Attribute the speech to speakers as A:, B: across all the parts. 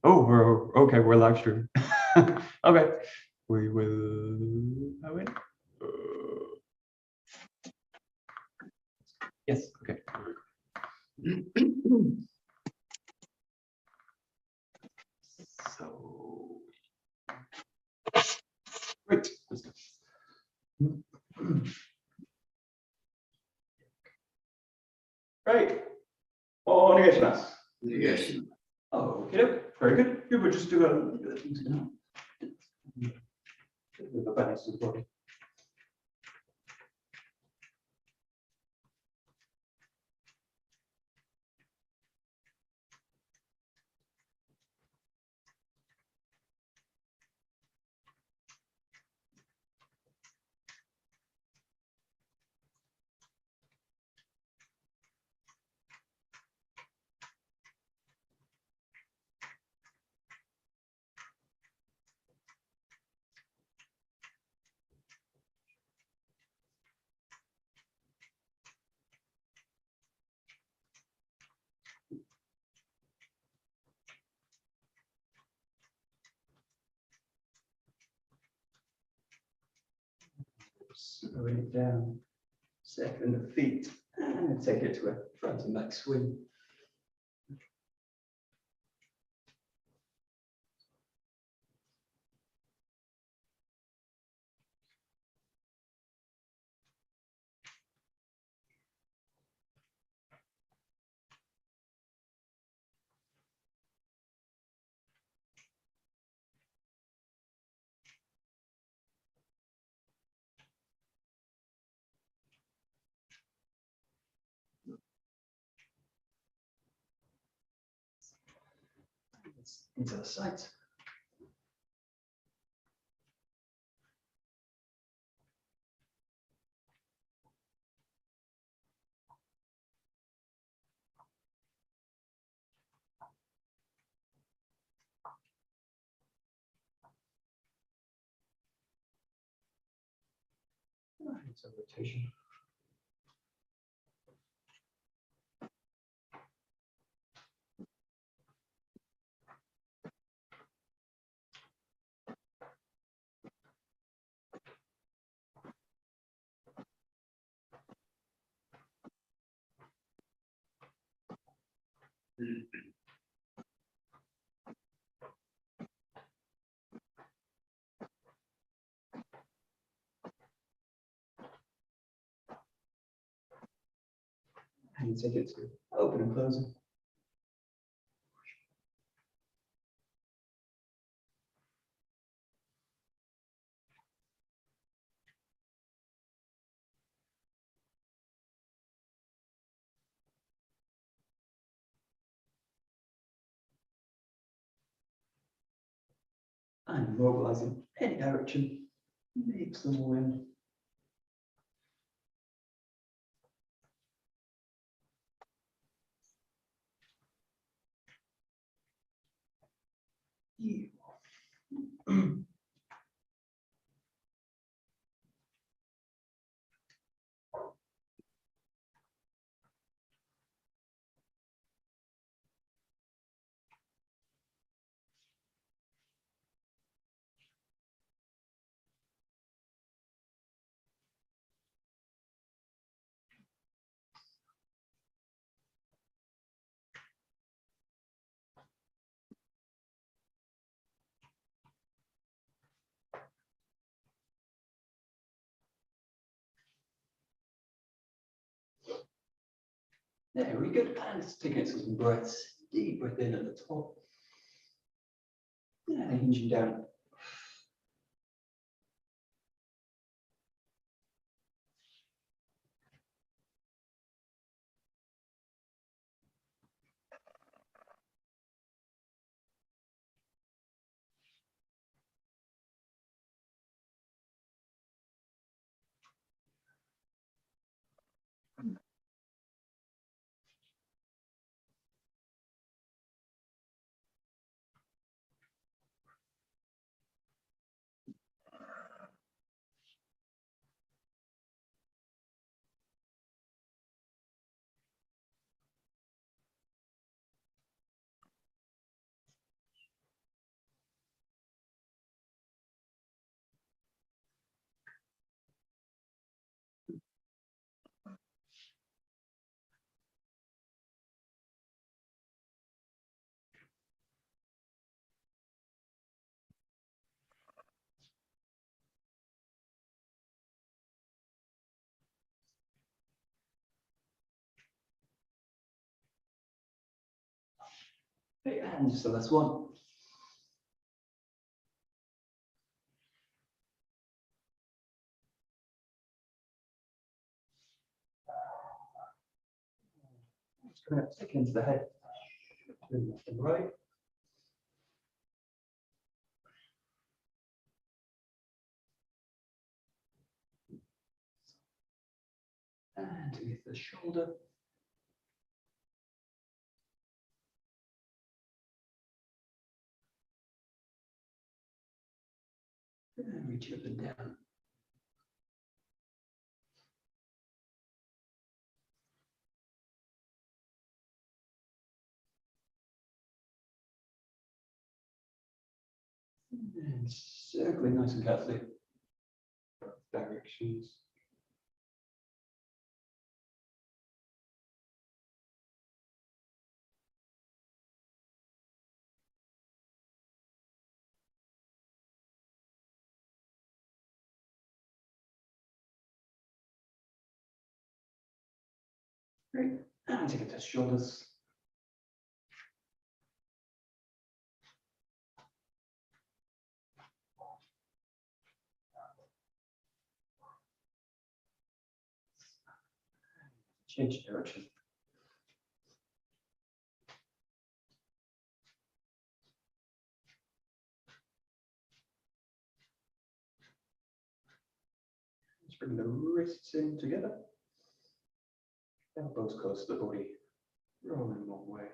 A: Oh, okay, we're live streaming. Okay, we will have it. Yes, okay. So, great, let's go. Right. Oh, onegaishimasu. Oh, okay, very good. You would just do a things now. The balance to the body. Slowing it down, second the feet, and take it to a front and back swing. Into the sides. It's a rotation. And take it to open and closing. And mobilizing any direction makes them all in. There we go. And let's take it to some breaths. Deep breath in at the top. And hinging down. Okay, and just the last one. Just going to take it into the head, turn left and right. And underneath the shoulder. And reach up and down. And circling nice and carefully. Both directions. Great. And take it to the shoulders. Change direction. Just bring the wrists in together. Elbows close to the body. Rolling one way.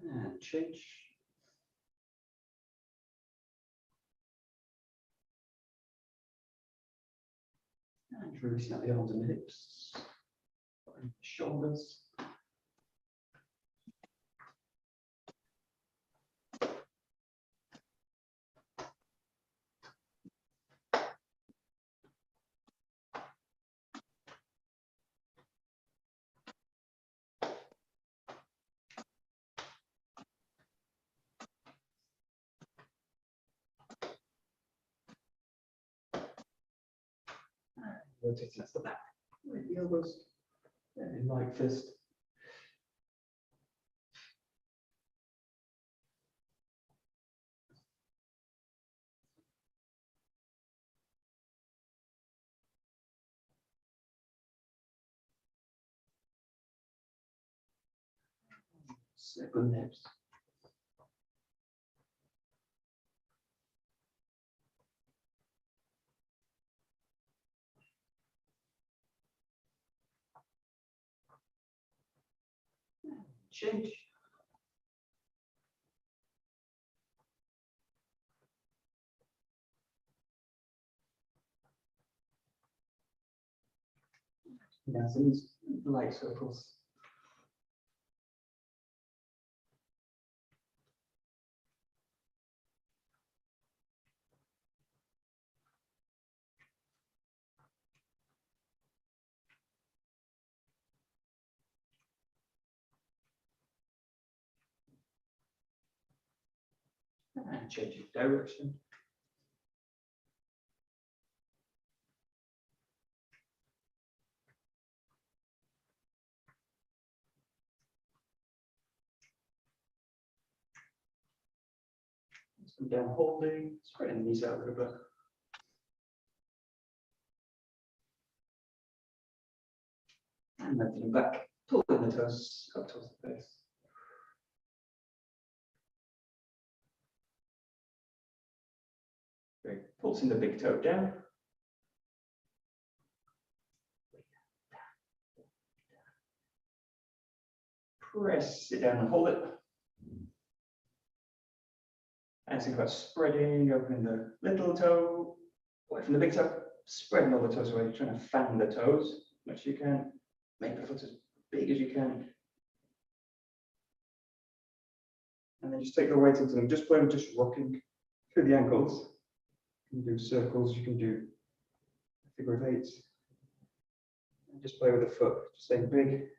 A: And change. And releasing out the arms and the hips. Shoulders. Rotating that's the back. With the elbows. And light fist. Circle the hips. Change. Yeah, so these light circles. And changing direction. Let's come down holding, spreading the knees out a little bit. And lifting back, pulling the toes up towards the face. Great. Pulsing the big toe down. Press it down and hold it. And think about spreading, opening the little toe away from the big toe, spreading all the toes away, trying to fan the toes as much as you can. Make the foot as big as you can. And then just take the weight into them. Just play with just rocking through the ankles. You can do circles, you can do figure of eights. And just play with the foot, just staying big.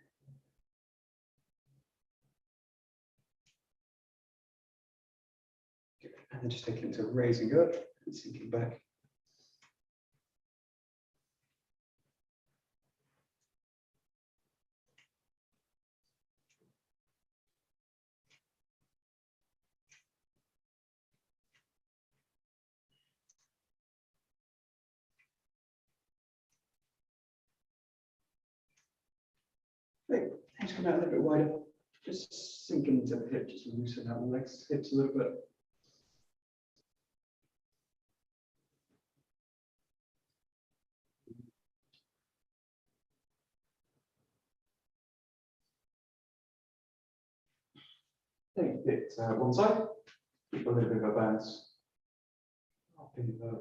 A: And then just taking it to raising up and sinking back. come out a little bit wider, just sinking into the hip, just loosen out the legs, hips a little bit. Take it one side, keep a little bit of a bounce. Up in the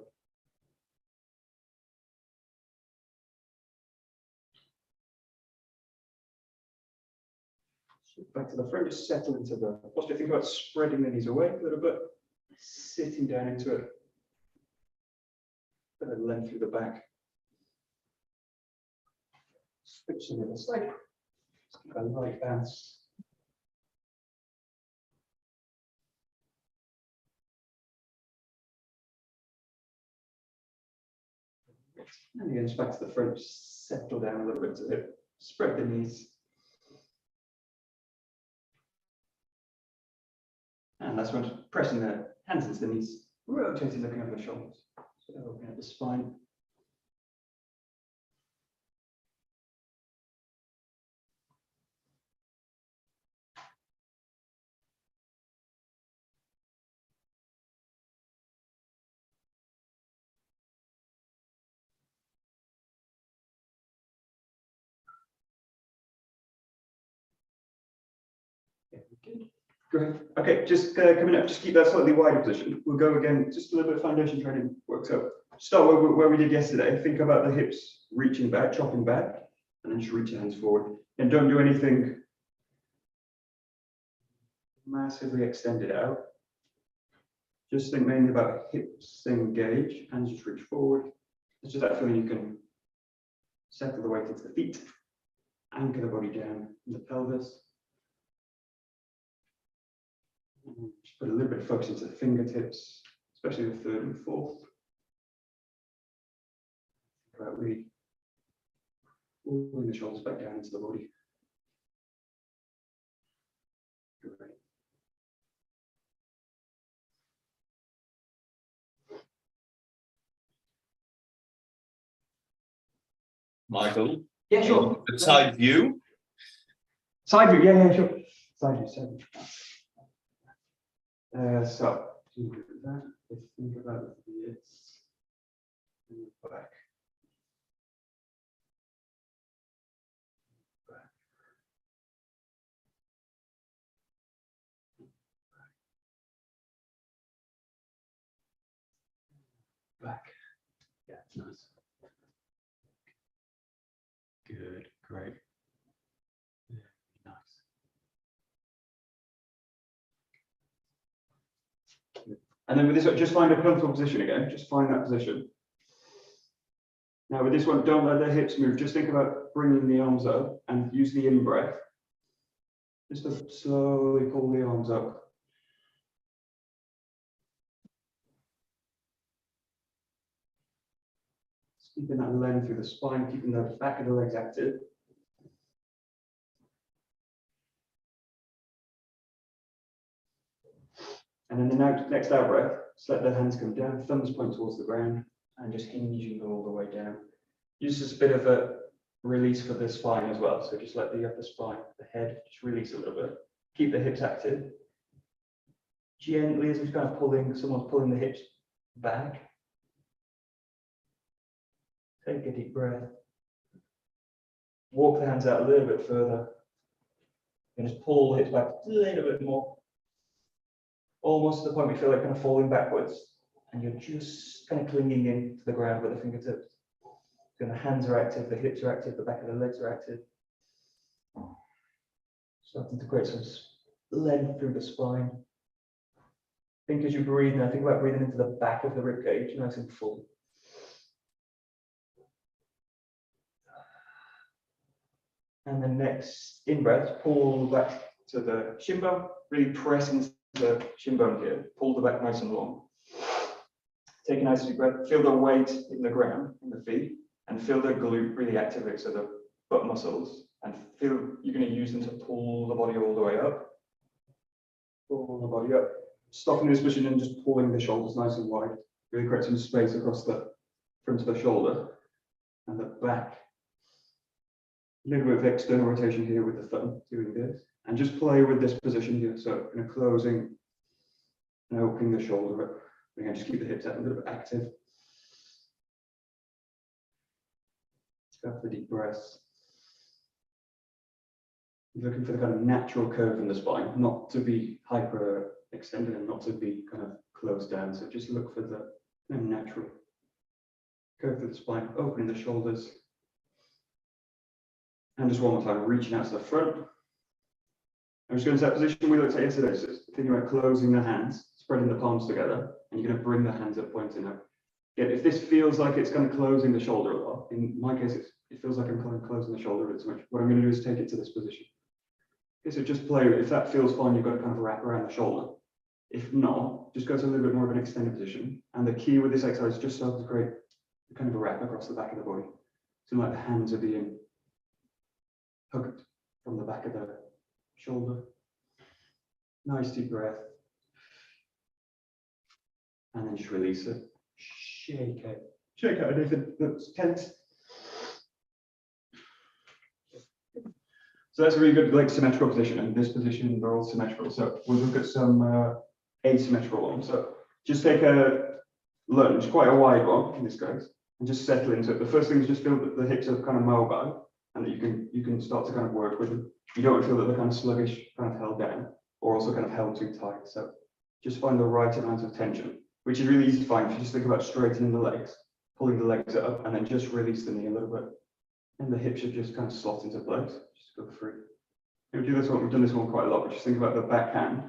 A: back to the front, just settle into the posture. Think about spreading the knees away a little bit, sitting down into it. Bit of length through the back. Switch to the other side. Just keep a light bounce. And again, just back to the front, just settle down a little bit to the hip. Spread the knees. And last one, pressing the hands into the knees, rotating, looking over the shoulders. So opening up the spine. Yeah, good. Great. Okay, just coming up, just keep that slightly wider position. We'll go again, just a little bit of foundation training works up. Start where we did yesterday. Think about the hips reaching back, chopping back, and then just reach your hands forward. And don't do anything massively extended out. Just think mainly about hips engage, hands just reach forward. It's just that feeling you can settle the weight into the feet, anchor the body down in the pelvis. Just put a little bit of focus into the fingertips, especially the third and fourth. About really pulling the shoulders back down into the body. Great.
B: Michael?
A: Yeah, sure.
B: The side view?
A: Side view, yeah, sure. Side view, side view. So, think about this and back. Back. Yeah, nice. Good, great. Yeah, nice. And then with this one, just find a comfortable position again. Just find that position. Now with this one, don't let the hips move. Just think about bringing the arms up and use the in-breath. Just to slowly pull the arms up. Just keeping that length through the spine, keeping the back of the legs active. And then the next out breath, just let the hands come down, thumbs point towards the ground, and just hinging all the way down. Use this a bit of a release for the spine as well. So just let the upper spine, the head, just release a little bit. Keep the hips active. Gently, as if kind of someone's pulling the hips back. Take a deep breath. Walk the hands out a little bit further. And just pull the hips back a little bit more. Almost to the point where you feel like kind of falling backwards, and you're just kind of clinging in to the ground with the fingertips. So the hands are active, the hips are active, the back of the legs are active. Starting to create some length through the spine. Think as you breathe now, think about breathing into the back of the rib cage, nice and full. And the next in breath, pull back to the shin bone, really press into the shin bone here, pull the back nice and long. Take a nice deep breath, feel the weight in the ground, in the feet, and feel the glute really activate, so the butt muscles, and feel you're going to use them to pull the body all the way up. Pull the body up. Stopping this position and just pulling the shoulders nice and wide. Really create some space across the front of the shoulder and the back. A little bit of external rotation here with the thumb doing this, and just play with this position here. So in a closing and opening the shoulder up. Again, just keep the hips out a little bit active. Go for the deep breaths. You're looking for the kind of natural curve in the spine, not to be hyper extended and not to be kind of closed down. So just look for the natural curve through the spine, opening the shoulders. And just one more time, reaching out to the front. I'm just going to that position we looked at yesterday. So thinking about closing the hands, spreading the palms together, and you're going to bring the hands up pointing out. Again, if this feels like it's kind of closing the shoulder a lot, in my case, it feels like I'm kind of closing the shoulder a bit too much. What I'm going to do is take it to this position. Okay, so just play with it. If that feels fine, you've got to kind of wrap around the shoulder. If not, just go to a little bit more of an extended position. And the key with this exercise is just so to create kind of a wrap across the back of the body. So like the hands are being hugged from the back of the shoulder. Nice deep breath. And then just release it. Shake it. Shake out anything that's tense. So that's a really good like symmetrical position, and this position they're all symmetrical. So we'll look at some asymmetrical ones. So just take a lunge, quite a wide one in this case, and just settle into it. The first thing is just feel that the hips are kind of mobile, and that you can start to kind of work with them. You don't want to feel that they're kind of sluggish, kind of held down, or also kind of held too tight. So just find the right amount of tension, which is really easy to find if you just think about straightening the legs, pulling the legs up, and then just release the knee a little bit. And the hips should just kind of slot into place. Just go through. And we do this one, we've done this one quite a lot, but just think about the back hand,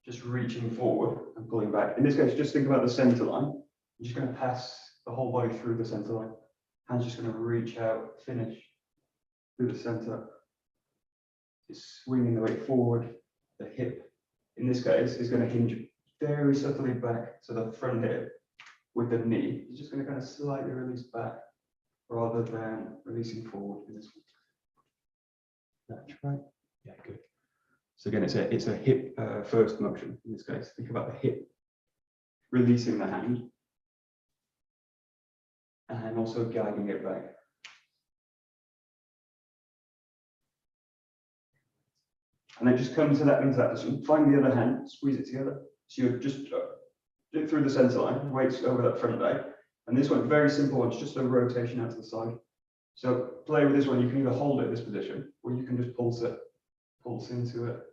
A: just reaching forward and pulling back. In this case, just think about the center line. You're just going to pass the whole body through the center line. Hands just going to reach out, finish through the center. Just swinging the weight forward. The hip, in this case, is going to hinge very subtly back. So the front hip with the knee is just going to kind of slightly release back rather than releasing forward in this one. That's right. Yeah, good. So again, it's a hip first motion in this case. Think about the hip releasing the hand and also guiding it back. And then just come to that into that position. Find the other hand, squeeze it together. So you're just do through the center line, weights over that front leg. And this one, very simple one, it's just a rotation out to the side. So play with this one, you can either hold it in this position, or you can just pulse it, pulse into it,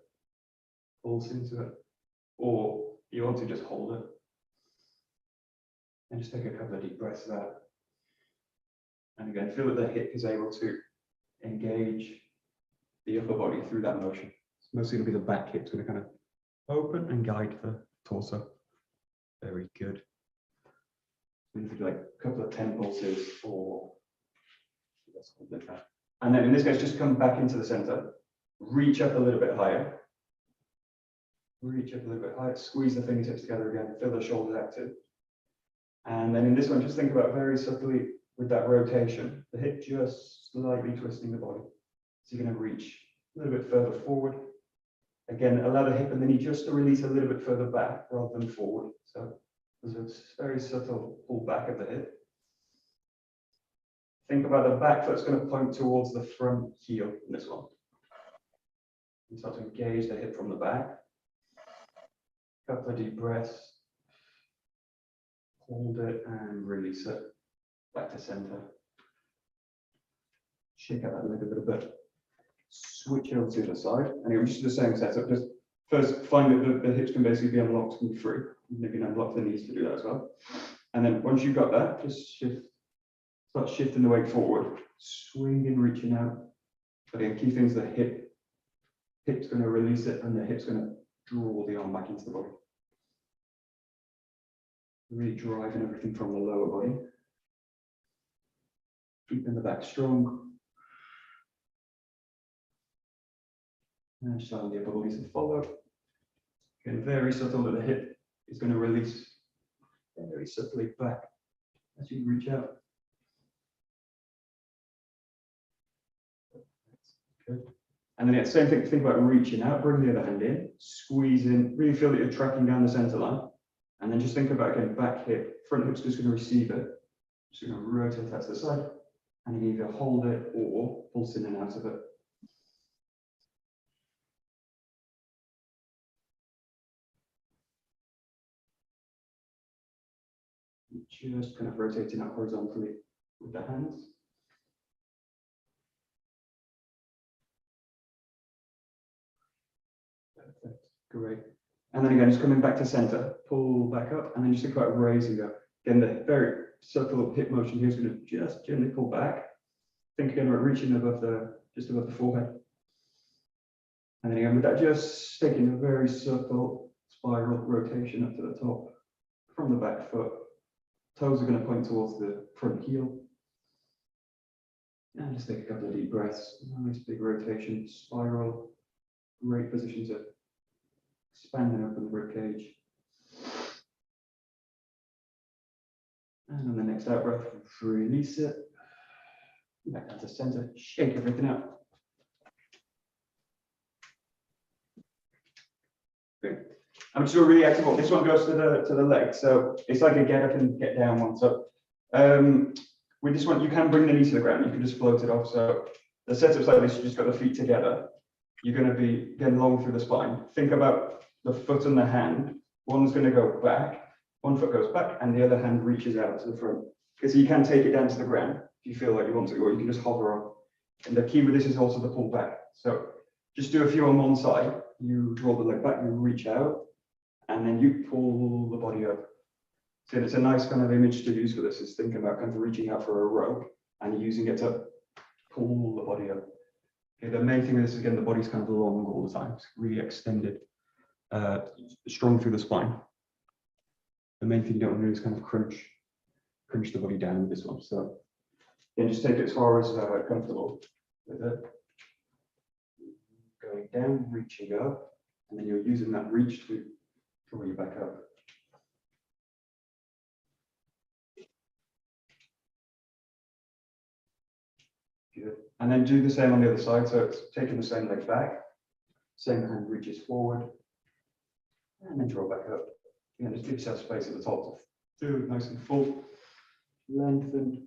A: or you want to just hold it. And just take a couple of deep breaths of that. And again, feel that the hip is able to engage the upper body through that motion. It's mostly going to be the back hip, it's going to kind of open and guide the torso. Very good. We need to do like a couple of 10 pulses or like that. And then in this case, just come back into the center, reach up a little bit higher. Reach up a little bit higher, squeeze the fingertips together again, feel the shoulders active. And then in this one, just think about very subtly with that rotation, the hip just slightly twisting the body. So you're going to reach a little bit further forward. Again, allow the hip and the knee just to release a little bit further back rather than forward. So there's a very subtle pull back of the hip. Think about the back foot's going to point towards the front heel in this one. And start to engage the hip from the back. Couple of deep breaths. Hold it and release it back to center. Shake out that leg a little bit. Switch over to the side. And it was just the same setup. Just first find that the hips can basically be unlocked and free. You can unlock the knees to do that as well. And then once you've got that, just start shifting the weight forward, swinging, reaching out. But again, key thing is the hip's going to release it, and the hip's going to draw the arm back into the body. Really driving everything from the lower body. Keeping the back strong. And just allow the upper body to follow. Again, very subtle that the hip is going to release very subtly back as you reach out. Good. And then same thing, think about reaching out, bring the other hand in, squeeze in, really feel that you're tracking down the center line. And then just think about again, back hip, front hip's just going to receive it. Just going to rotate that to the side. And you either hold it or pulse in and out of it. Just kind of rotating out horizontally with the hands. Perfect, great. And then again, just coming back to center, pull back up, and then just think about raising up. Again, the very subtle hip motion here is going to just gently pull back. Think again about reaching above just above the forehead. And then again, with that, just taking a very subtle spiral rotation up to the top from the back foot. Toes are going to point towards the front heel. And just take a couple of deep breaths. Nice big rotation, spiral. Great position to expand and open the rib cage. And on the next out breath, release it. Back down to center, shake everything out. Great. I'm just really active. This one goes to the leg, so it's like a get up and get down one. So with this one, you can bring the knee to the ground. You can just float it off. So the setup's like this. You just got the feet together. You're going to be getting long through the spine. Think about the foot and the hand. One's going to go back. One foot goes back, and the other hand reaches out to the front. Because you can take it down to the ground if you feel like you want to, or you can just hover on. And the key with this is also the pull back. So just do a few on one side. You draw the leg back, you reach out, and then you pull the body up. So it's a nice kind of image to use for this, is thinking about kind of reaching out for a rope and using it to pull the body up. Okay, the main thing is, again, the body's kind of long all the time. It's really extended, strong through the spine. The main thing you don't want to do is kind of crunch the body down with this one. So then just take it as far as comfortable with it. Going down, reaching up, and then you're using that reach to draw you back up. Good. And then do the same on the other side. So it's taking the same leg back, same hand reaches forward, and then draw back up. Again, just give yourself space at the top to do it nice and full, lengthen.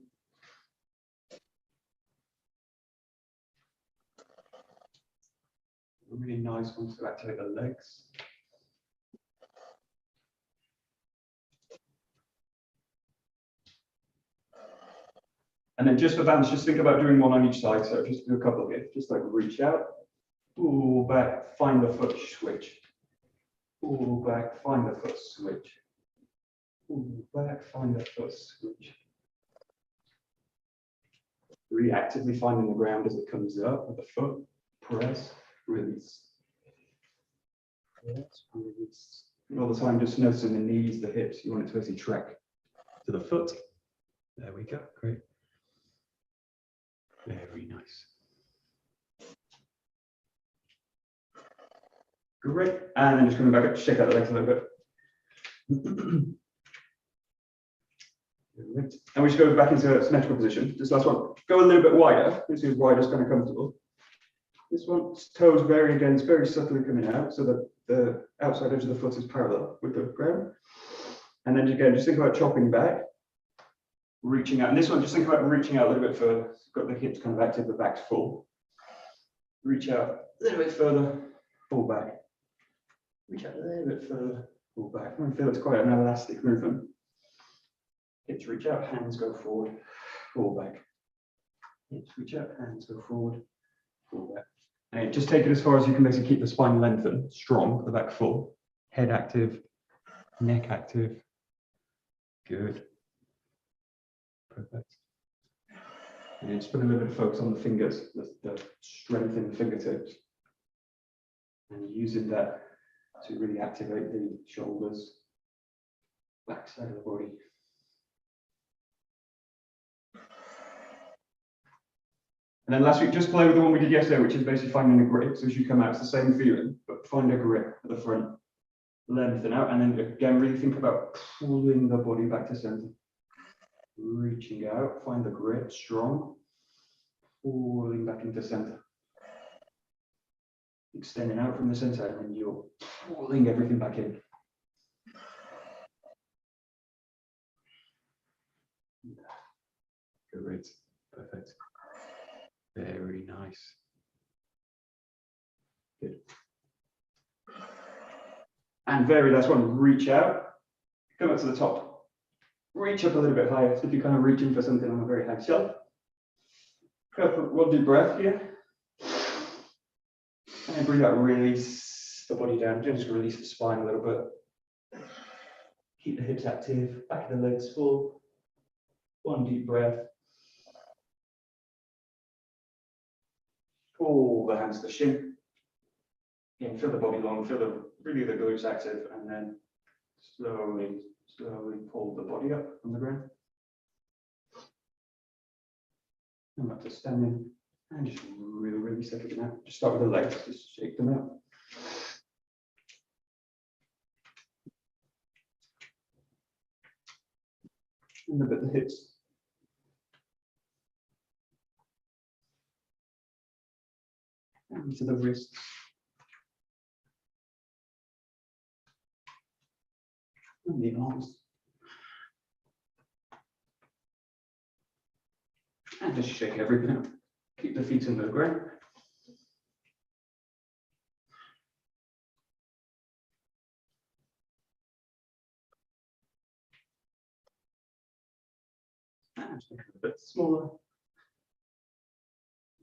A: A really nice one to activate the legs. And then just for balance, just think about doing one on each side. So just do a couple of it. Just like reach out, pull back, find the foot, switch. Pull back, find the foot, switch. Pull back, find the foot, switch. Really actively finding the ground as it comes up with the foot. Press, release. Yes, release. And all the time, just noticing the knees, the hips. You want it to basically track to the foot. There we go. Great. Very nice. Great. And then just coming back up, shake out the legs a little bit. And we just go back into a symmetrical position. This last one. Go a little bit wider. This is wider, it's kind of comfortable. This one, toes vary again, it's very subtly coming out, so that the outside edge of the foot is parallel with the ground. And then again, just think about chopping back, reaching out. And this one, just think about reaching out a little bit further. It's got the hips kind of active, the back's full. Reach out a little bit further, pull back. Reach out a little bit further, pull back. I feel it's quite an elastic movement. Hips reach out, hands go forward, pull back. Hips reach out, hands go forward, pull back. And just take it as far as you can, basically keep the spine lengthened, strong, the back full, head active, neck active. Good. Perfect. And then just put a little bit of focus on the fingers, the strength in the fingertips. And using that to really activate the shoulders, back side of the body. And then last week, just play with the one we did yesterday, which is basically finding a grip. So as you come out, it's the same feeling, but find a grip at the front, lengthen out, and then again, really think about pulling the body back to center. Reaching out, find the grip, strong, pulling back into center. Extending out from the center, and then you're pulling everything back in. Great. Perfect. Perfect. Very nice. Good. And very last one, reach out. Come up to the top. Reach up a little bit higher. So if you're kind of reaching for something on a very high shelf. Go for one deep breath here. And breathe out, release the body down. Just release the spine a little bit. Keep the hips active, back of the legs full. One deep breath. Pull the hands to shin. Again, feel the body long, feel really the glutes active, and then slowly pull the body up from the ground. Come back to standing, and just really settle them out. Just start with the legs, just shake them out. And a bit the hips. And to the wrists. And the arms. And just shake everything out. Keep the feet under the ground. And just make it a bit smaller.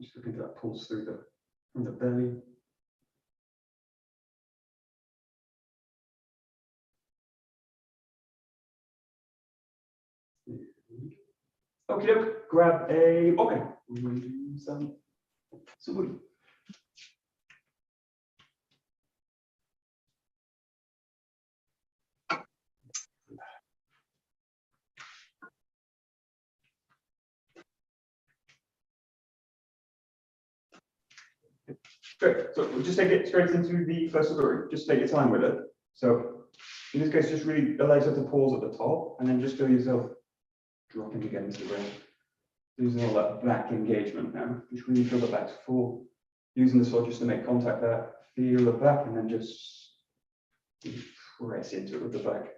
A: Just looking for that pulse through from the belly. Okay, doke, grab a okay. Some wood. Great. So we'll just take it straight into the first story. Just take your time with it. So in this case, just really allow yourself to pause at the top and then just feel yourself dropping again into the ground. Using all that back engagement now. Just really feel the back's full. Using the sword just to make contact there. Feel the back and then just press into it with the back.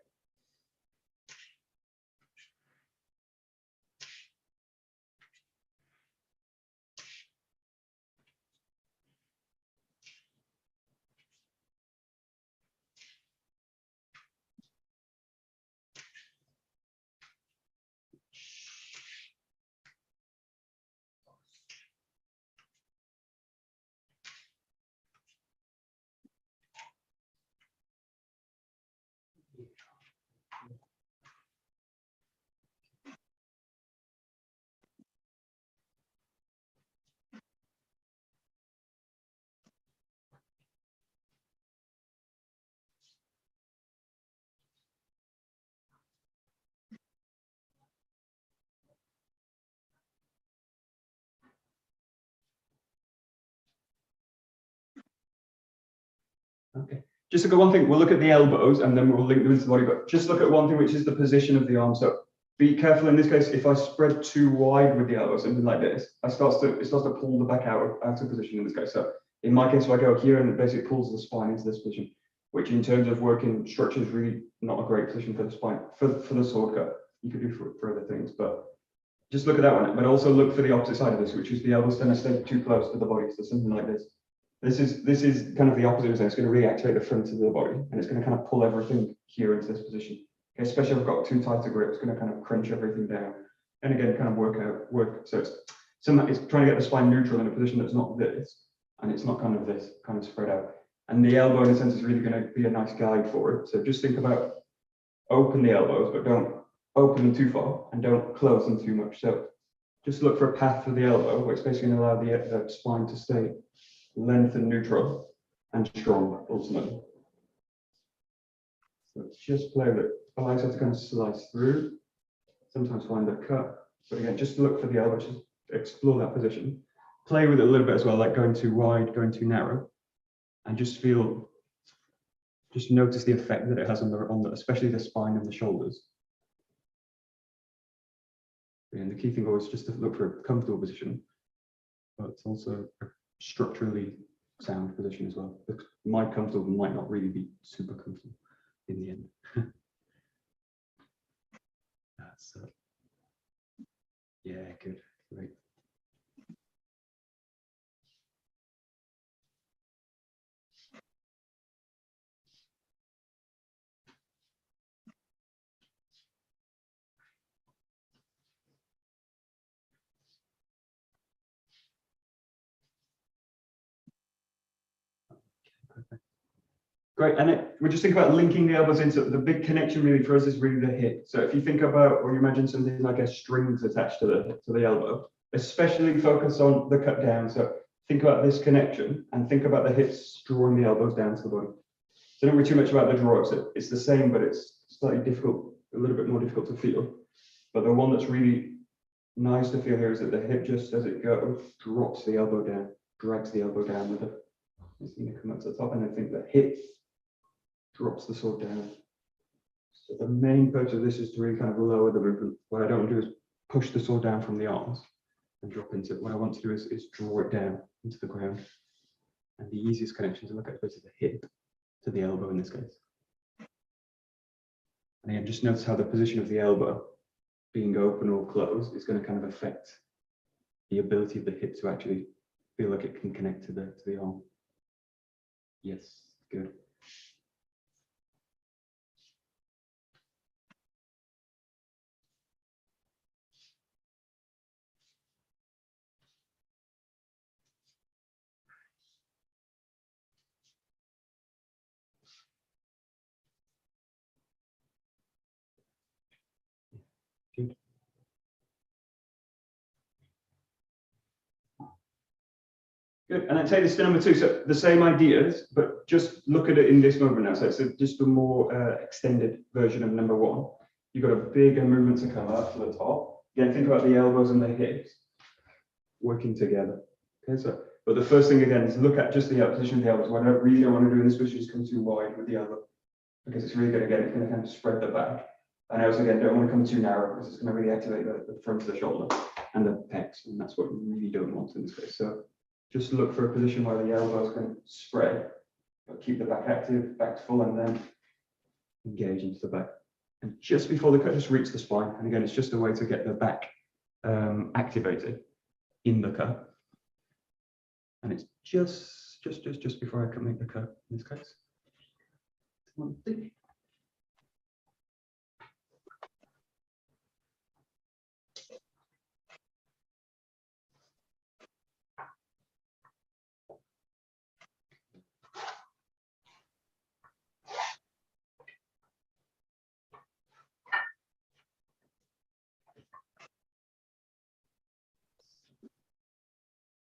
A: Okay. Just look at one thing. We'll look at the elbows and then we'll link them into the body. But just look at one thing, which is the position of the arm. So be careful in this case. If I spread too wide with the elbow, something like this, it starts to pull the back out of position in this case. So in my case, if I go here and it basically pulls the spine into this position, which in terms of working structure is really not a great position for the spine. For the sword cut, you could do for other things, but just look at that one. But also look for the opposite side of this, which is the elbows tend to stay too close to the body. So something like this. This is kind of the opposite. It's going to reactivate the front of the body, and it's going to kind of pull everything here into this position. Okay, especially if I've got too tight a grip, it's going to kind of crunch everything down. And again, kind of work. So it's trying to get the spine neutral in a position that's not this, and it's not kind of this, kind of spread out. And the elbow, in a sense, is really going to be a nice guide for it. So just think about open the elbows, but don't open them too far, and don't close them too much. So just look for a path for the elbow, which is basically going to allow the spine to stay length and neutral and strong ultimately. So just play with it. Allow yourself to kind of slice through. Sometimes find a cut, but again, just look for the elbow. Just explore that position. Play with it a little bit as well, like going too wide, going too narrow, and just notice the effect that it has on the especially the spine and the shoulders. And the key thing always just to look for a comfortable position, but it's also a structurally sound position as well. My comfortable might not really be super comfortable in the end. That's yeah, good, great. Great, and we just think about linking the elbows into the big connection really for us is really the hip. So if you think about or you imagine something like a strings attached to the elbow, especially focus on the cut down. So think about this connection and think about the hips drawing the elbows down to the body. So don't worry too much about the draw. It's the same, but it's slightly difficult, a little bit more difficult to feel. But the one that's really nice to feel here is that the hip, just as it goes, drops the elbow down, drags the elbow down with it. It's going to come up to the top, and I think the hip drops the sword down. So the main purpose of this is to really kind of lower the movement. What I don't want to do is push the sword down from the arms and drop into it. What I want to do is draw it down into the ground. And the easiest connection to look at is the hip to the elbow in this case. And again, just notice how the position of the elbow being open or closed is going to kind of affect the ability of the hip to actually feel like it can connect to the arm. Yes, good. Good. Good, and then take this to number 2. So the same ideas, but just look at it in this movement now. So it's just a more extended version of number 1. You've got a bigger movement to come up to the top. Again, think about the elbows and the hips working together. Okay, so but the first thing again is look at just the position of the elbows. What I really don't want to do in this position is come too wide with the elbow, because it's really going to it's going to kind of spread the back. And I also again don't want to come too narrow, because it's going to really activate the front of the shoulder and the pecs, and that's what you really don't want in this case. So just look for a position where the elbows can spread, but keep the back active, back full, and then engage into the back. And just before the cut, just reach the spine. And again, it's just a way to get the back activated in the cut. And it's just before I can make the cut in this case. 1 thing.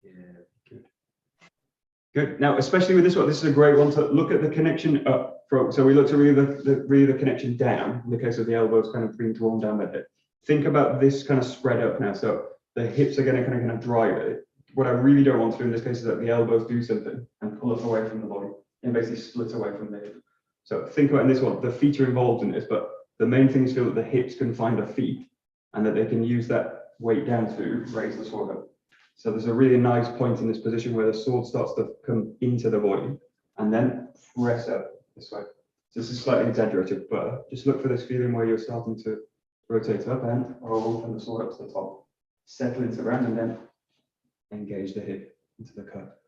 A: Yeah, good. Now, especially with this one, this is a great one to look at the connection up. So we looked at really the connection down in the case of the elbows kind of being drawn down by it. Think about this kind of spread up now. So the hips are going to kind of drive it. What I really don't want to do in this case is that the elbows do something and pull us away from the body and basically split away from the hip. So think about in this one, the feet are involved in this, but the main thing is feel that the hips can find the feet and that they can use that weight down to raise the sword up. So there's a really nice point in this position where the sword starts to come into the body and then press up this way. So this is slightly exaggerated, but just look for this feeling where you're starting to rotate up and open the sword up to the top, settle into the ground, and then engage the hip into the cut.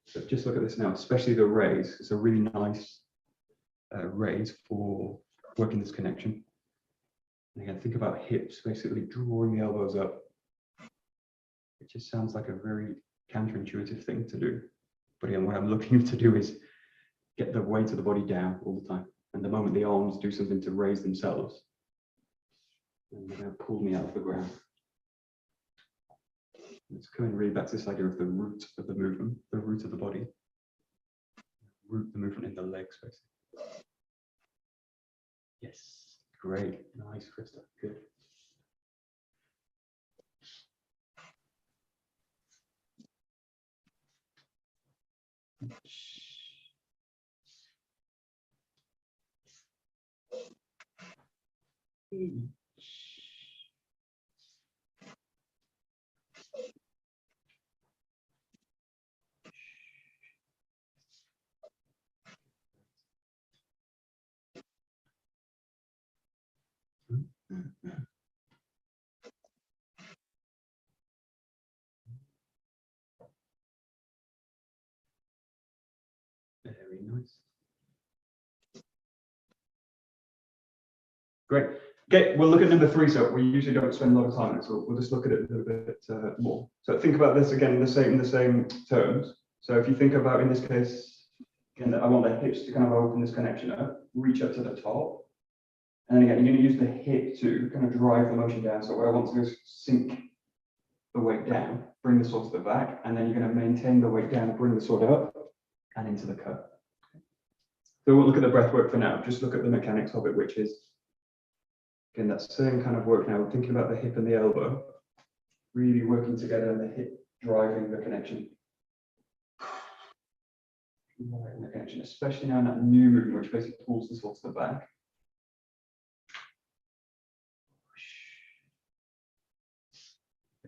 A: So just look at this now, especially the raise. It's a really nice raise for working this connection. And again, think about hips basically drawing the elbows up. It just sounds like a very counterintuitive thing to do. But again, what I'm looking to do is get the weight of the body down all the time. And the moment the arms do something to raise themselves, and they're going to pull me out of the ground. It's coming really back to this idea of the root of the movement, the root of the body. Root the movement in the legs, basically. Yes, great. Nice, Krista. Good. Very nice. Great. Okay, we'll look at number 3. So we usually don't spend a lot of time on it, so we'll just look at it a little bit more. So think about this again in the same terms. So if you think about in this case, Again, I want the hips to kind of open this connection up, reach up to the top. And then again, you're going to use the hip to kind of drive the motion down. So what I want to do is sink the weight down, bring the sword to the back, and then you're going to maintain the weight down, bring the sword up and into the cut. So we'll look at the breath work for now. Just look at the mechanics of it, which is, again, that same kind of work now. We're thinking about the hip and the elbow, really working together and the hip driving the connection. Driving the connection, especially now in that new movement, which basically pulls the sword to the back.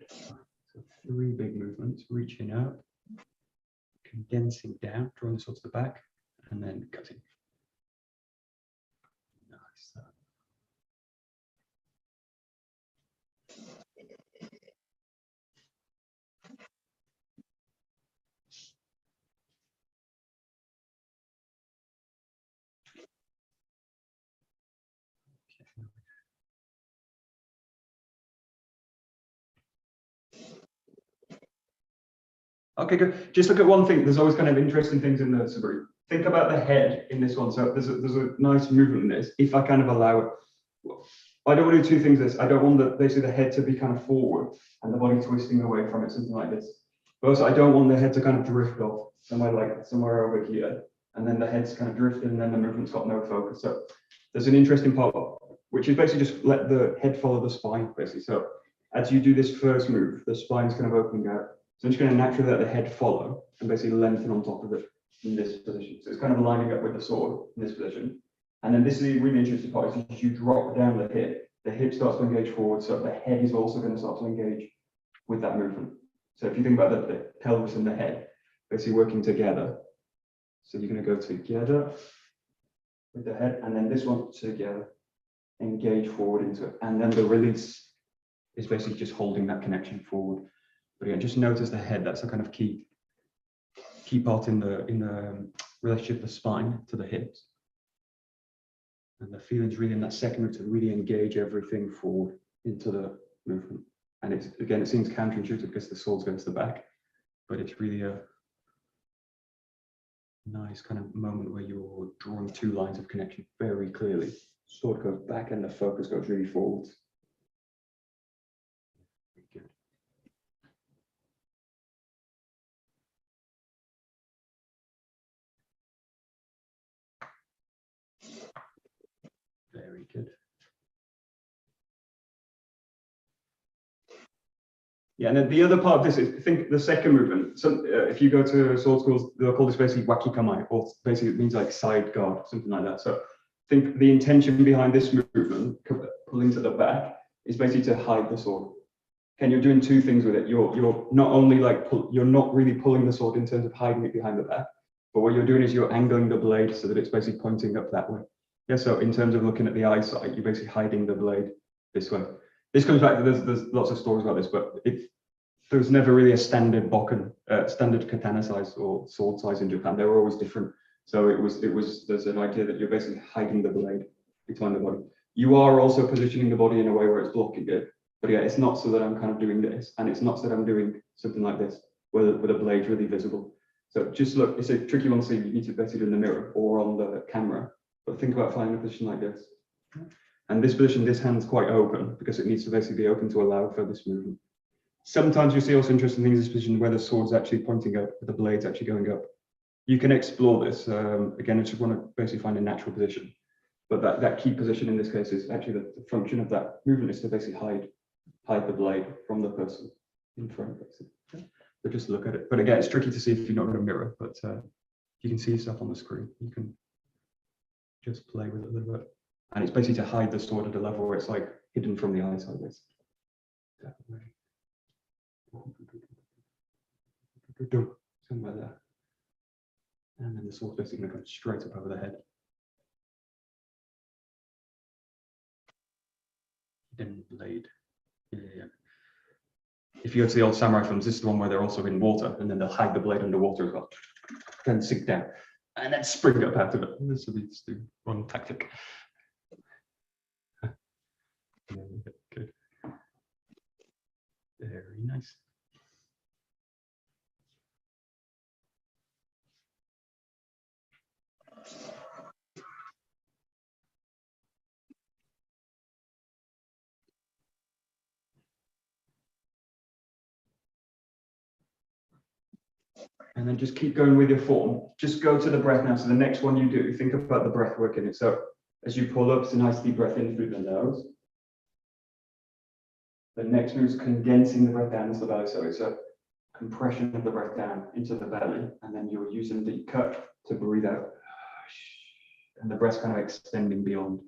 A: So 3 big movements, reaching up, condensing down, drawing the sword to the back, and then cutting. Nice. Okay, good. Just look at one thing. There's always kind of interesting things in the 𝗧𝗪𝗞𝗘𝗠𝗨. Think about the head in this one. So there's a nice movement in this. If I kind of allow it, I don't want to do 2 things. This I don't want basically the head to be kind of forward and the body twisting away from it, something like this. But also, I don't want the head to kind of drift off somewhere over here, and then the head's kind of drifted, and then the movement's got no focus. So there's an interesting part, which is basically just let the head follow the spine, basically. So as you do this first move, the spine's kind of opening out. So I'm just going to naturally let the head follow and basically lengthen on top of it in this position. So it's kind of lining up with the sword in this position. And then this is the really interesting part, is as you drop down the hip starts to engage forward, so the head is also going to start to engage with that movement. So if you think about the pelvis and the head, basically working together. So you're going to go together with the head, and then this one together, engage forward into it. And then the release is basically just holding that connection forward. But again, just notice the head. That's a kind of key part in the relationship of the spine to the hips. And the feeling's really in that second move to really engage everything forward into the movement. And it's, again, it seems counterintuitive because the sword's going to the back, but it's really a nice kind of moment where you're drawing 2 lines of connection very clearly. Sword goes back and the focus goes really forwards. Good. Very good. Yeah, and then the other part of this is, think the second movement. So if you go to sword schools, they'll call this basically 𝘥𝘰𝘦𝘴, or basically it means like side guard, something like that. So think the intention behind this movement, pulling to the back, is basically to hide the sword. And you're doing 2 things with it. You're not only like you're not really pulling the sword in terms of hiding it behind the back, but what you're doing is you're angling the blade so that it's basically pointing up that way. Yeah, so in terms of looking at the eyesight, you're basically hiding the blade this way. This comes back to, there's lots of stories about this, but there's never really a standard standard katana size or sword size in Japan. They were always different. So there's an idea that you're basically hiding the blade behind the body. You are also positioning the body in a way where it's blocking it. But yeah, it's not so that I'm kind of doing this, and it's not so that I'm doing something like this, where the blade's really visible. So just look, it's a tricky one to see. You need to basically do it in the mirror or on the camera, but think about finding a position like this. And this position, this hand's quite open because it needs to basically be open to allow for this movement. Sometimes you see also interesting things in this position where the sword's actually pointing up, the blade's actually going up. You can explore this. Again, I just want to basically find a natural position. But that key position in this case is actually the function of that movement is to basically hide the blade from the person in front, basically. But just look at it. But again, it's tricky to see if you're not in a mirror, but you can see yourself on the screen. You can just play with it a little bit. And it's basically to hide the sword at a level where it's like hidden from the eyesight. Something like that. And then the sword's basically going to come straight up over the head. Hidden blade. Yeah. If you go to the old samurai films, this is the one where they're also in water, and then they'll hide the blade underwater as well. Then sink down, and then spring up out of it. This will be the wrong tactic. Good. Very nice. And then just keep going with your form. Just go to the breath now. So the next one you do, think about the breath work in it. So as you pull up, it's a nice deep breath in through the nose. The next move is condensing the breath down into the belly. So it's a compression of the breath down into the belly. And then you're using the cut to breathe out. And the breath's kind of extending beyond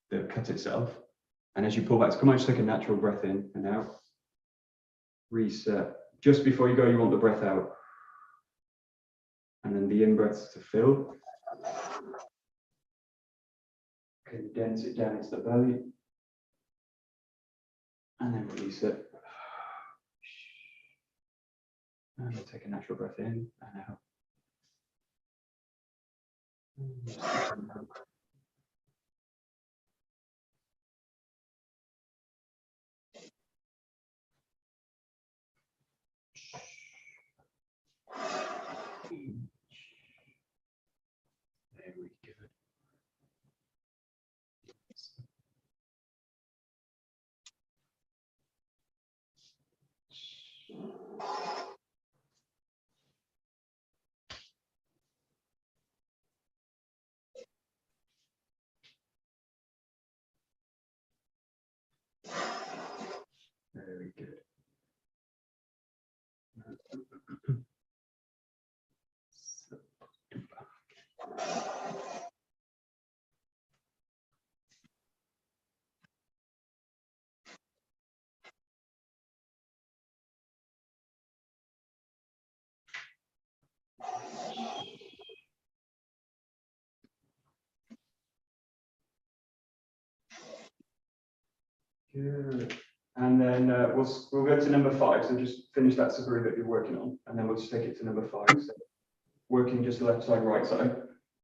A: the cut itself. And as you pull back, so come on, just take a natural breath in and out. Reset. Just before you go, you want the breath out. And then the in-breaths to fill. Condense it down into the belly. And then release it. And then take a natural breath in and out. Very good. Very good. Good. And then we'll go to number 5. So just finish that 𝘧𝗪𝘏 that you're working on, and then we'll just take it to number 5. So working just left side, right side.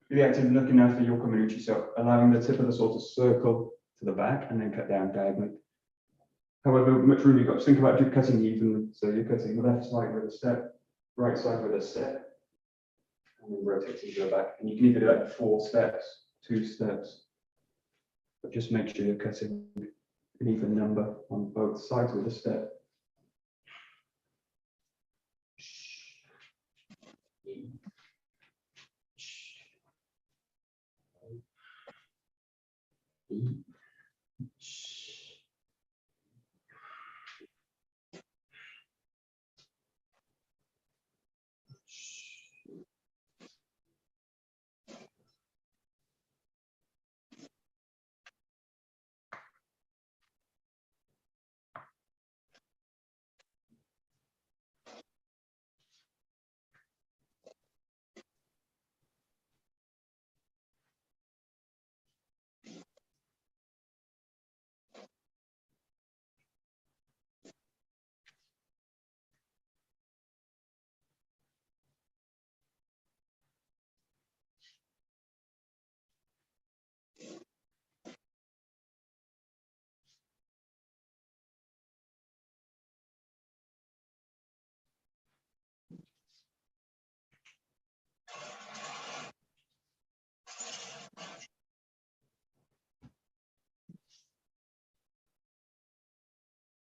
A: Really active looking after 𝘭𝘠𝘪𝘏𝑝𝗜𝗠. So allowing the tip of the sword to circle to the back and then cut down diagonally. However much room you've got, just think about you cutting evenly. So you're cutting left side with a step, right side with a step, and then rotating to the back. And you can either do that in 4 steps, 2 steps, but just make sure you're cutting an even number on both sides with a step.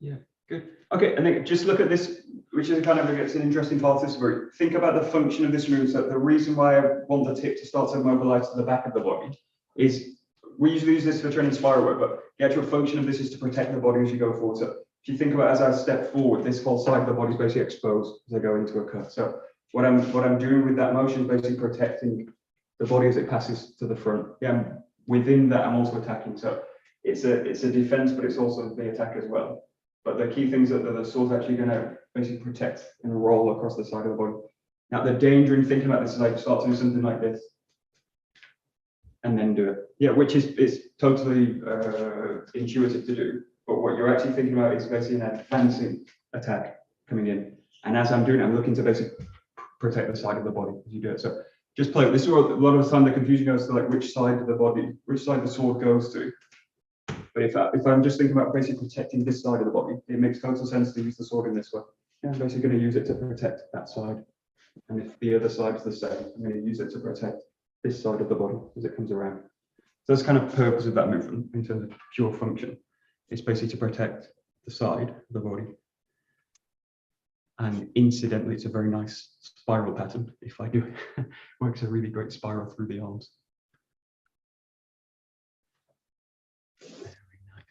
A: Yeah, good. Okay, and then just look at this, which is kind of it's an interesting part of this route. Think about the function of this route. So the reason why I want the tip to start to mobilize to the back of the body is we usually use this for training spiral work, but the actual function of this is to protect the body as you go forward. So if you think about as I step forward, this whole side of the body is basically exposed as I go into a cut. So what I'm doing with that motion is basically protecting the body as it passes to the front. Yeah, within that I'm also attacking. So it's a defense, but it's also the attack as well. But the key things that the sword's actually going to basically protect and roll across the side of the body. Now, the danger in thinking about this is like start to do something like this and then do it. Yeah, which is totally intuitive to do. But what you're actually thinking about is basically an advancing attack coming in. And as I'm doing it, I'm looking to basically protect the side of the body as you do it. So just play. This is where a lot of the time the confusion goes to like which side of the body, which side the sword goes to. But if I'm just thinking about basically protecting this side of the body, it makes total sense to use the sword in this way. Yeah, I'm basically going to use it to protect that side. And if the other side is the same, I'm going to use it to protect this side of the body as it comes around. So that's kind of purpose of that movement in terms of pure function. It's basically to protect the side of the body. And incidentally, it's a very nice spiral pattern. If I do it, works a really great spiral through the arms. Very nice.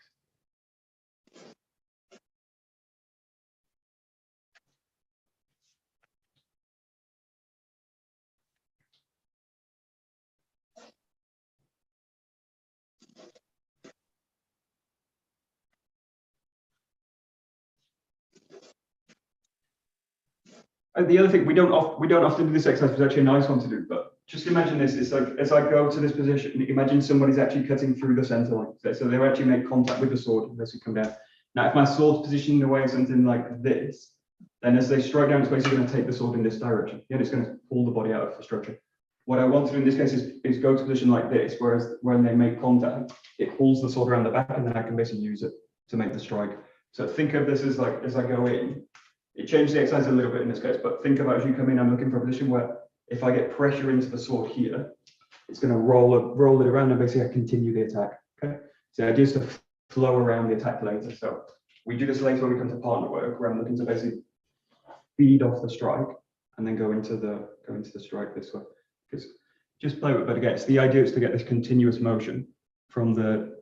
A: And the other thing, we don't often do this exercise, it's actually a nice one to do, but just imagine this, it's like, as I go to this position, imagine somebody's actually cutting through the center line. So they actually make contact with the sword as you come down. Now, if my sword's positioned in a way something like this, then as they strike down, it's basically going to take the sword in this direction. Yeah, it's going to pull the body out of the structure. What I want to do in this case is go to a position like this, whereas when they make contact, it pulls the sword around the back, and then I can basically use it to make the strike. So think of this as like, as I go in, it changed the exercise a little bit in this case, but think about as you come in, I'm looking for a position where if I get pressure into the sword here, it's going to roll it around and basically I continue the attack. Okay, so the idea is to flow around the attack later. So we do this later when we come to partner work, where I'm looking to basically feed off the strike and then go into the strike this way. Because just play with it, but again, the idea is to get this continuous motion from the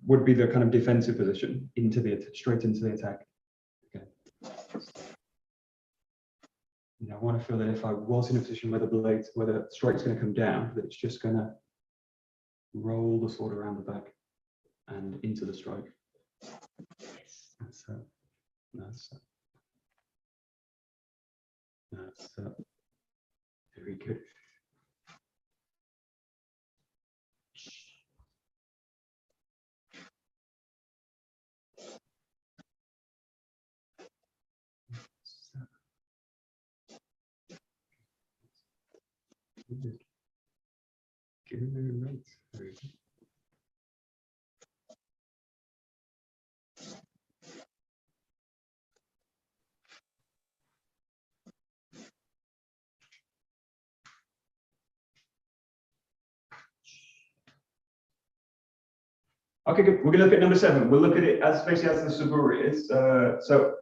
A: would be the kind of defensive position into the straight into the attack. Okay. You know, I want to feel that if I was in a position where the strike's going to come down, that it's just going to roll the sword around the back and into the strike. That's it. That's it. That's it. Very good. Good. Very good. Okay, good. We're going to look at number 7. We'll look at it as basically as the 𝗧𝗪𝗏 is. So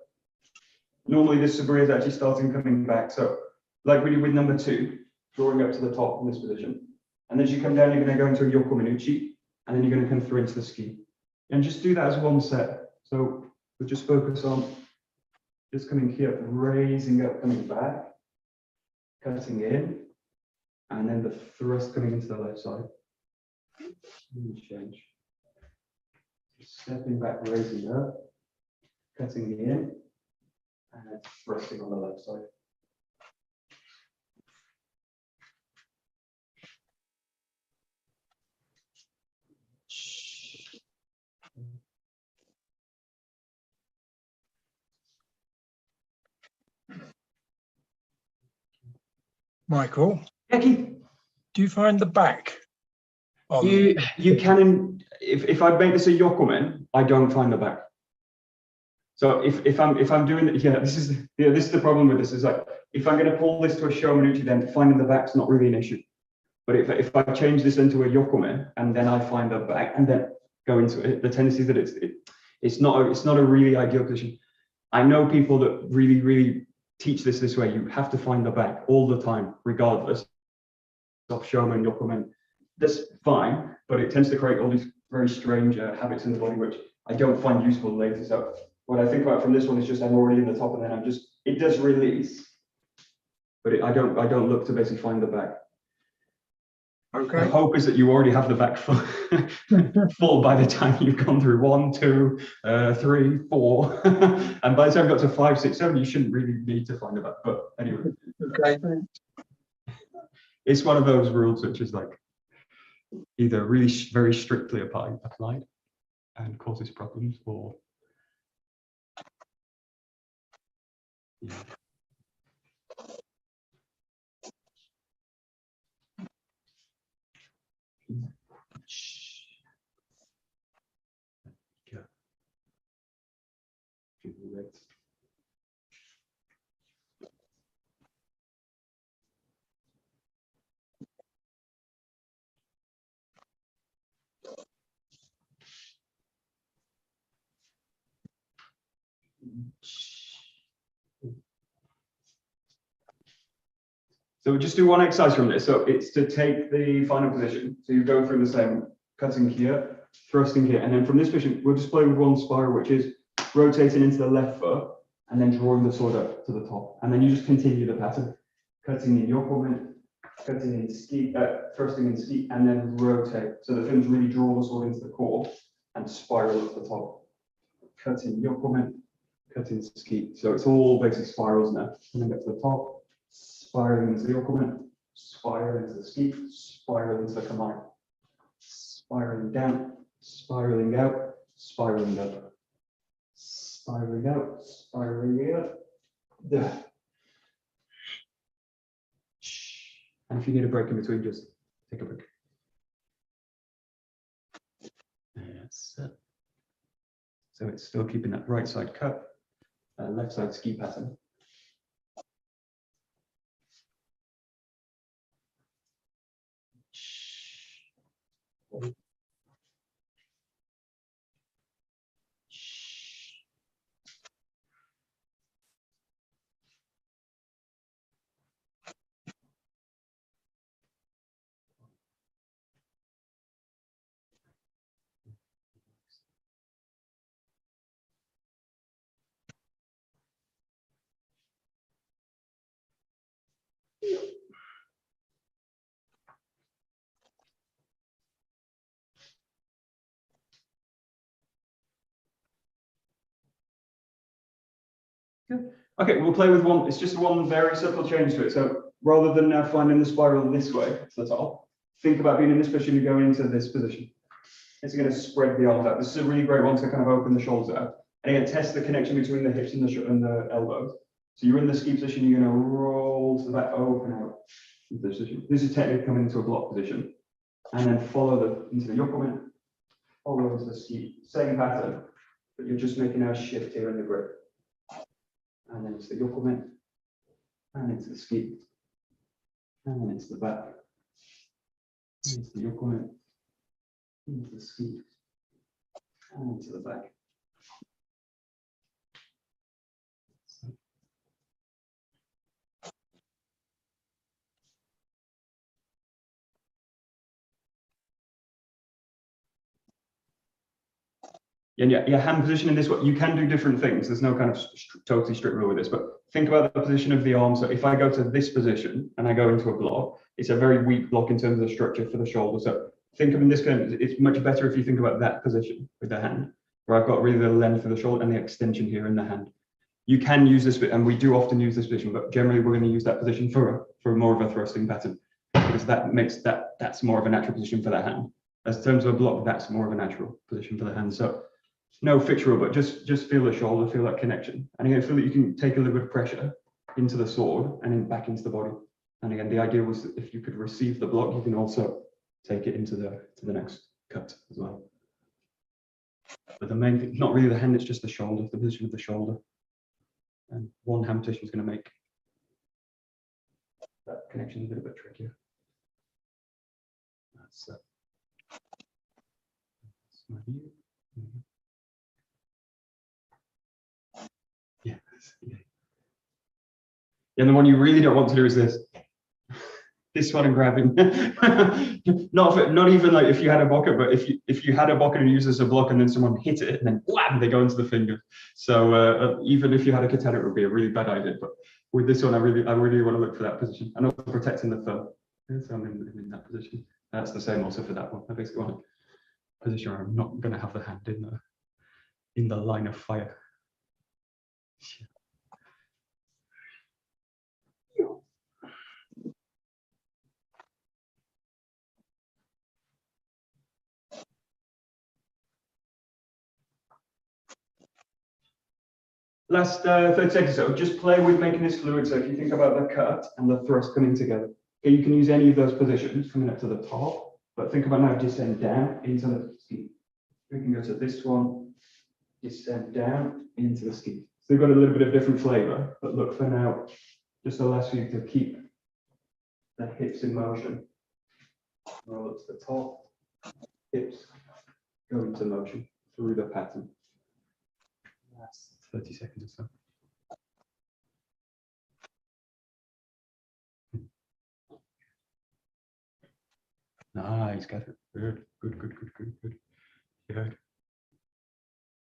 A: normally this 𝗧𝗪𝗏 is actually starting coming back. So like we did with number 2, drawing up to the top in this position. And then as you come down, you're going to go into a 𝘥𝘠𝘦𝘢, and then you're going to come through into the 𝗬𝗫. And just do that as one set. So we'll just focus on just coming here, raising up, coming back, cutting in, and then the thrust coming into the left side. Change. Stepping back, raising up, cutting in, and thrusting on the left side.
C: Michael,
A: Keith,
C: do you find the back?
A: You can, if I make this a 𝘥𝘠𝘦, I don't find the back. So if I'm doing it, this is the problem with this, is like if I'm going to pull this to a 𝘭𝘪𝘦𝘢, then finding the back's not really an issue. But if I change this into a 𝘥𝘠𝘦 and then I find the back and then go into it, the tendency that it's not a really ideal position. I know people that really teach this way. You have to find the back all the time, regardless of 𝘭𝘪𝘦 and 𝘥𝘠𝘦. That's fine, but it tends to create all these very strange habits in the body, which I don't find useful later. So what I think about from this one is just I'm already in the top, and then it does release, but I don't look to basically find the back.
C: Okay.
A: The hope is that you already have the back full by the time you've gone through 1, 2, 3, 4, and by the time you got to 5, 6, 7, you shouldn't really need to find the back. But anyway,
C: Okay.
A: It's one of those rules which is like either really very strictly applied and causes problems, or yeah. So we'll just do one exercise from this. So it's to take the final position. So you go through the same, cutting here, thrusting here, and then from this position, we'll just play with one spiral, which is rotating into the left foot, and then drawing the sword up to the top. And then you just continue the pattern, cutting in 𝘥𝘠𝘢𝑚𝑝, cutting in 𝑔𝑰, thrusting in 𝑔𝑰, and then rotate. So the fins really draw the sword into the core and spiral up the top. Cutting 𝘥𝘠𝘢𝑚𝑝, cutting 𝑔𝑰. So it's all basically spirals now. And then get to the top, spiraling into the 𝘥𝘠𝘢𝑚𝑝, spiraling into the 𝑔𝑰, spiraling into the 𝘭𝑪𝑖, spiraling down, spiraling out, spiraling up, spiraling out, spiraling up. There. And if you need a break in between, just take a break. That's it. So it's still keeping that right side cut, left side ski pattern. Okay, we'll play with one. It's just one very subtle change to it. So rather than now finding the spiral this way to the top, think about being in this position and going into this position. It's going to spread the arms out. This is a really great one to kind of open the shoulders out. And again, test the connection between the hips and the elbows. So you're in the ski position, you're going to roll to the back, open out into this position. This is technically coming into a block position. And then follow into the 𝘥𝘠𝘢𝑚𝑝, follow into the ski. Same pattern, but you're just making a shift here in the grip. And then it's the 𝘥𝘠𝘢𝑚𝑝, and into the ski, and then into the back, into the 𝘥𝘠𝘢𝑚𝑝, into the ski, and into the back. And your hand position in this way, you can do different things. There's no kind of totally strict rule with this, but think about the position of the arm. So if I go to this position and I go into a block, it's a very weak block in terms of the structure for the shoulder. So think of in this kind of, it's much better if you think about that position with the hand, where I've got really the length of the shoulder and the extension here in the hand. You can use this, and we do often use this position, but generally we're going to use that position for more of a thrusting pattern, because that makes that's more of a natural position for that hand. As in terms of a block, that's more of a natural position for the hand. So no fixed rule, but just feel the shoulder, feel that connection. And again, feel that you can take a little bit of pressure into the sword and then back into the body. And again, the idea was that if you could receive the block, you can also take it into the next cut as well. But the main thing, not really the hand, it's just the shoulder, the position of the shoulder. And one hand position is going to make that connection a little bit trickier. That's my view. Yeah. And the one you really don't want to do is this. This one and grabbing. not even like if you had a blocker, but if you had a blocker and use this as a block and then someone hit it and then wham, they go into the finger. So even if you had a katana, it would be a really bad idea. But with this one, I really want to look for that position. And also protecting the thumb. So I'm in that position. That's the same also for that one. I basically want a position where I'm not going to have the hand in the line of fire. Last 30 seconds or so, just play with making this fluid. So if you think about the cut and the thrust coming together, okay, you can use any of those positions coming up to the top, but think about now descend down into the ski. We can go to this one, descend down into the ski. So they've got a little bit of different flavor, but look, for now, just allows you to keep the hips in motion. Roll up to the top, hips go into motion through the pattern. Last 30 seconds or so. Nice, Catherine. Good, good, good, good, good, good. Good.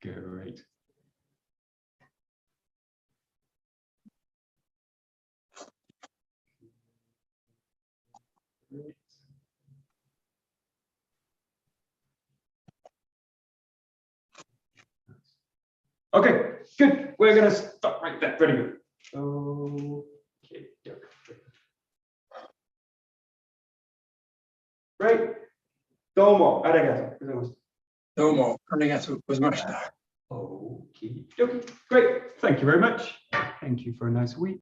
A: Great. Great. Okay, good. We're going to stop right there. Very good. Okay. Great. どうもありがとうございました。
C: どうもありがとうございました。
A: Okay. Great. Thank you very much. Thank you for a nice week.